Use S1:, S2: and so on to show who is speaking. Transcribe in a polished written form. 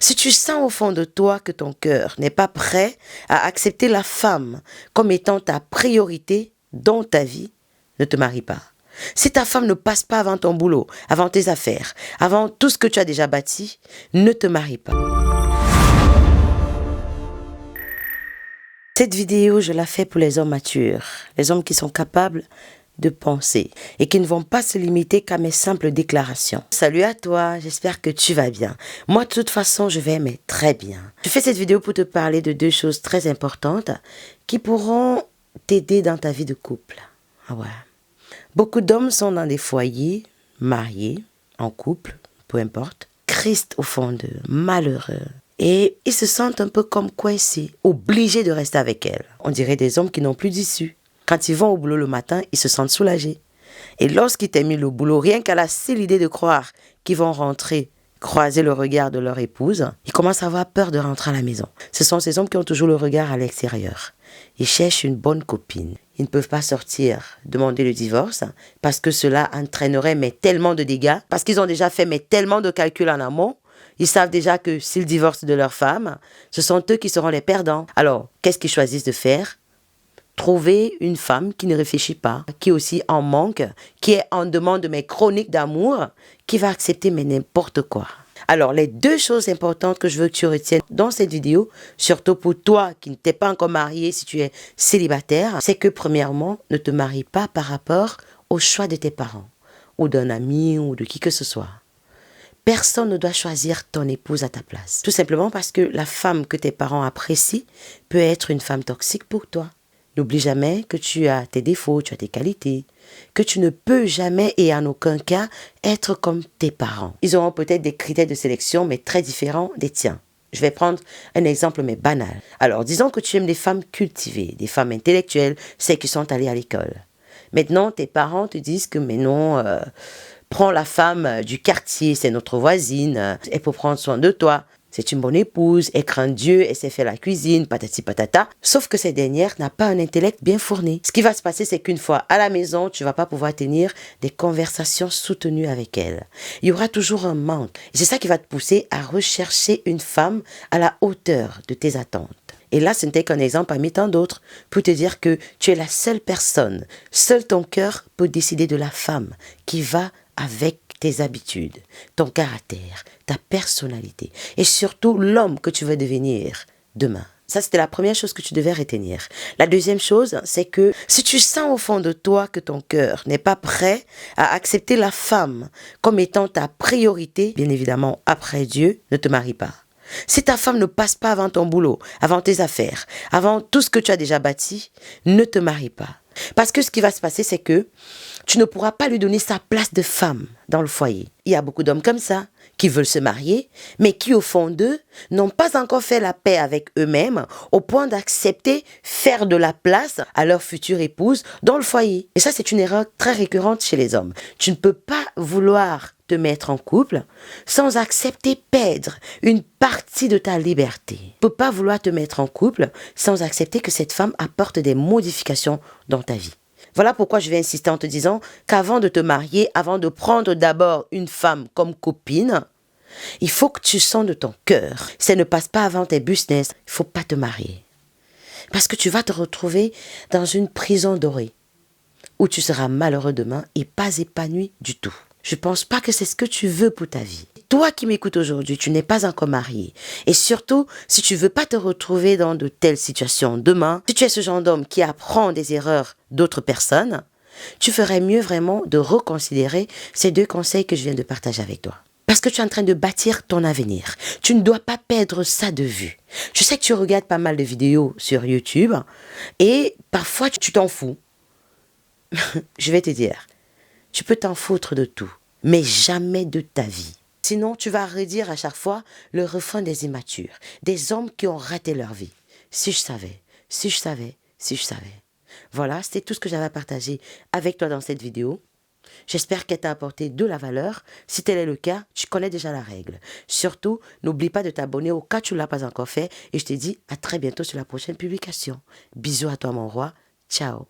S1: Si tu sens au fond de toi que ton cœur n'est pas prêt à accepter la femme comme étant ta priorité dans ta vie, ne te marie pas. Si ta femme ne passe pas avant ton boulot, avant tes affaires, avant tout ce que tu as déjà bâti, ne te marie pas. Cette vidéo, je la fais pour les hommes matures, les hommes qui sont capables de penser et qui ne vont pas se limiter qu'à mes simples déclarations. Salut à toi, j'espère que tu vas bien. Moi, de toute façon, je vais mais très bien. Je fais cette vidéo pour te parler de deux choses très importantes qui pourront t'aider dans ta vie de couple. Ah ouais. Beaucoup d'hommes sont dans des foyers, mariés, en couple, peu importe, tristes au fond d'eux, malheureux. Et ils se sentent un peu comme coincés, obligés de rester avec elle. On dirait des hommes qui n'ont plus d'issue. Quand ils vont au boulot le matin, ils se sentent soulagés. Et lorsqu'ils terminent le boulot, rien qu'à la seule idée de croire qu'ils vont rentrer, croiser le regard de leur épouse, ils commencent à avoir peur de rentrer à la maison. Ce sont ces hommes qui ont toujours le regard à l'extérieur. Ils cherchent une bonne copine. Ils ne peuvent pas sortir, demander le divorce, parce que cela entraînerait mais tellement de dégâts, parce qu'ils ont déjà fait mais tellement de calculs en amont. Ils savent déjà que s'ils divorcent de leur femme, ce sont eux qui seront les perdants. Alors, qu'est-ce qu'ils choisissent de faire ? Trouver une femme qui ne réfléchit pas, qui aussi en manque, qui est en demande mais chronique d'amour, qui va accepter mais n'importe quoi. Alors, les deux choses importantes que je veux que tu retiennes dans cette vidéo, surtout pour toi qui ne t'es pas encore marié, si tu es célibataire, c'est que premièrement, ne te marie pas par rapport au choix de tes parents, ou d'un ami, ou de qui que ce soit. Personne ne doit choisir ton épouse à ta place. Tout simplement parce que la femme que tes parents apprécient peut être une femme toxique pour toi. N'oublie jamais que tu as tes défauts, tu as tes qualités, que tu ne peux jamais et en aucun cas être comme tes parents. Ils auront peut-être des critères de sélection, mais très différents des tiens. Je vais prendre un exemple, mais banal. Alors, disons que tu aimes des femmes cultivées, des femmes intellectuelles, celles qui sont allées à l'école. Maintenant, tes parents te disent que, mais non, prends la femme du quartier, c'est notre voisine, elle peut prendre soin de toi. C'est une bonne épouse, elle craint Dieu, elle sait faire la cuisine, patati patata. Sauf que cette dernière n'a pas un intellect bien fourni. Ce qui va se passer, c'est qu'une fois à la maison, tu ne vas pas pouvoir tenir des conversations soutenues avec elle. Il y aura toujours un manque. Et c'est ça qui va te pousser à rechercher une femme à la hauteur de tes attentes. Et là, ce n'était qu'un exemple parmi tant d'autres pour te dire que tu es la seule personne, seul ton cœur peut décider de la femme qui va avec tes habitudes, ton caractère, ta personnalité et surtout l'homme que tu veux devenir demain. Ça, c'était la première chose que tu devais retenir. La deuxième chose, c'est que si tu sens au fond de toi que ton cœur n'est pas prêt à accepter la femme comme étant ta priorité, bien évidemment après Dieu, ne te marie pas. Si ta femme ne passe pas avant ton boulot, avant tes affaires, avant tout ce que tu as déjà bâti, ne te marie pas. Parce que ce qui va se passer, c'est que tu ne pourras pas lui donner sa place de femme dans le foyer. Il y a beaucoup d'hommes comme ça, qui veulent se marier, mais qui au fond d'eux, n'ont pas encore fait la paix avec eux-mêmes, au point d'accepter faire de la place à leur future épouse dans le foyer. Et ça, c'est une erreur très récurrente chez les hommes. Tu ne peux pas vouloir te mettre en couple sans accepter perdre une partie de ta liberté. Tu ne peux pas vouloir te mettre en couple sans accepter que cette femme apporte des modifications dans ta vie. Voilà pourquoi je vais insister en te disant qu'avant de te marier, avant de prendre d'abord une femme comme copine, il faut que tu sens de ton cœur. Si elle ne passe pas avant tes business, il ne faut pas te marier. Parce que tu vas te retrouver dans une prison dorée où tu seras malheureux demain et pas épanoui du tout. Je ne pense pas que c'est ce que tu veux pour ta vie. Toi qui m'écoutes aujourd'hui, tu n'es pas encore marié. Et surtout, si tu ne veux pas te retrouver dans de telles situations demain, si tu es ce genre d'homme qui apprend des erreurs d'autres personnes, tu ferais mieux vraiment de reconsidérer ces deux conseils que je viens de partager avec toi. Parce que tu es en train de bâtir ton avenir. Tu ne dois pas perdre ça de vue. Je sais que tu regardes pas mal de vidéos sur YouTube et parfois tu t'en fous. Je vais te dire, tu peux t'en foutre de tout, mais jamais de ta vie. Sinon, tu vas redire à chaque fois le refrain des immatures, des hommes qui ont raté leur vie. Si je savais, si je savais, si je savais. Voilà, c'était tout ce que j'avais à partager avec toi dans cette vidéo. J'espère qu'elle t'a apporté de la valeur. Si tel est le cas, tu connais déjà la règle. Surtout, n'oublie pas de t'abonner au cas où tu ne l'as pas encore fait. Et je te dis à très bientôt sur la prochaine publication. Bisous à toi mon roi. Ciao.